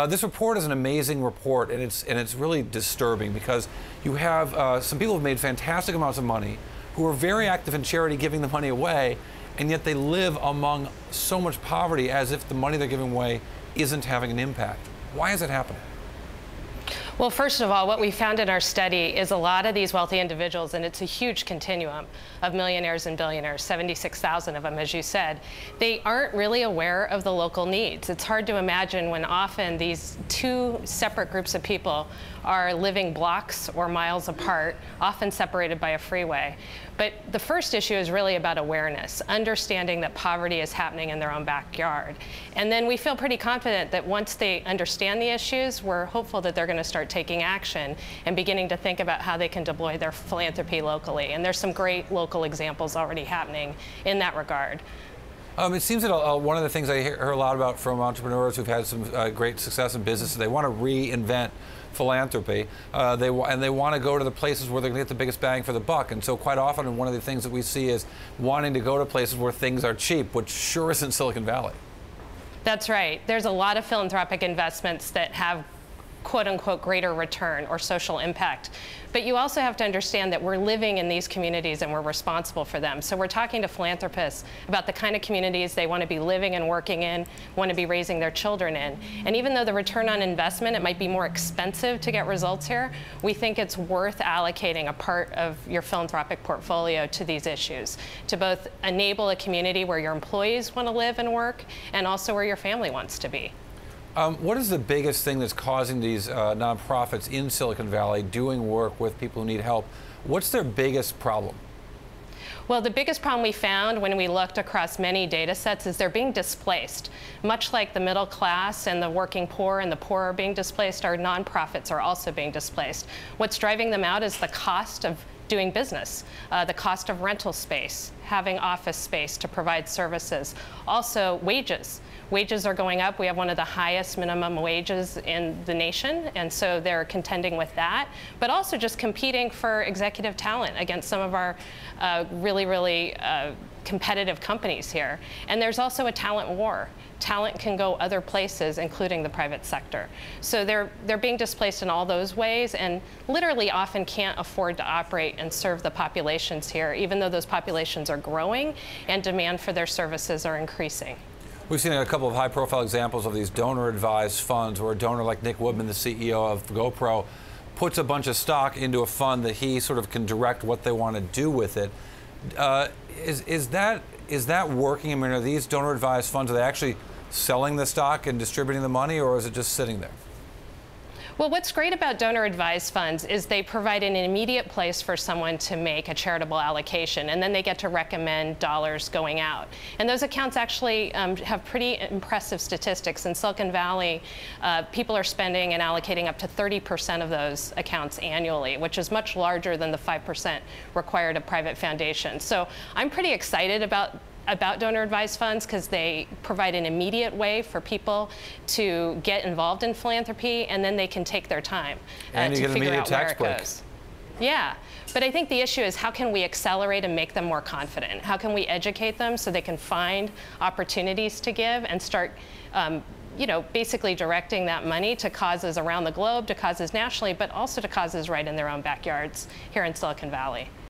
This report is an amazing report, and it's really disturbing because you have some people who've made fantastic amounts of money, who are very active in charity, giving the money away, and yet they live among so much poverty as if the money they're giving away isn't having an impact. Why is it happening? Well, first of all, what we found in our study is a lot of these wealthy individuals, and it's a huge continuum of millionaires and billionaires, 76,000 of them, as you said, they aren't really aware of the local needs. It's hard to imagine when often these two separate groups of people are living blocks or miles apart, often separated by a freeway. But the first issue is really about awareness, understanding that poverty is happening in their own backyard. And then we feel pretty confident that once they understand the issues, we're hopeful that they're going to start taking action and beginning to think about how they can deploy their philanthropy locally. And there's some great local examples already happening in that regard. It seems that one of the things I hear a lot about from entrepreneurs who've had some great success in business is they want to reinvent philanthropy. They want to go to the places where they're going to get the biggest bang for the buck. And so quite often one of the things that we see is wanting to go to places where things are cheap, which sure isn't Silicon Valley. That's right. There's a lot of philanthropic investments that have quote-unquote greater return or social impact. But you also have to understand that we're living in these communities and we're responsible for them. So we're talking to philanthropists about the kind of communities they want to be living and working in, want to be raising their children in. And even though the return on investment, it might be more expensive to get results here, we think it's worth allocating a part of your philanthropic portfolio to these issues, to both enable a community where your employees want to live and work, and also where your family wants to be. What is the biggest thing that's causing these nonprofits in Silicon Valley doing work with people who need help? What's their biggest problem? Well, the biggest problem we found when we looked across many data sets is they're being displaced. Much like the middle class and the working poor and the poor are being displaced, our nonprofits are also being displaced. What's driving them out is the cost of doing business, the cost of rental space, having office space to provide services, also wages. Wages are going up. We have one of the highest minimum wages in the nation, and so they're contending with that, but also just competing for executive talent against some of our really competitive companies here. And there's also a talent war. Talent can go other places, including the private sector. So they're being displaced in all those ways and literally often can't afford to operate and serve the populations here, even though those populations are growing and demand for their services are increasing. We've seen a couple of high-profile examples of these donor-advised funds where a donor like Nick Woodman, the CEO of GoPro, puts a bunch of stock into a fund that he sort of can direct what they want to do with it. Is that working? I mean, are these donor-advised funds, are they actually selling the stock and distributing the money, or is it just sitting there? Well, what's great about donor-advised funds is they provide an immediate place for someone to make a charitable allocation, and then they get to recommend dollars going out. And those accounts actually have pretty impressive statistics. In Silicon Valley, people are spending and allocating up to 30% of those accounts annually, which is much larger than the 5% required of private foundations. So I'm pretty excited about donor-advised funds because they provide an immediate way for people to get involved in philanthropy, and then they can take their time and to figure out where it break. goes. Yeah, but I think the issue is how can we accelerate and make them more confident? How can we educate them so they can find opportunities to give and start basically directing that money to causes around the globe, to causes nationally, but also to causes right in their own backyards here in Silicon Valley.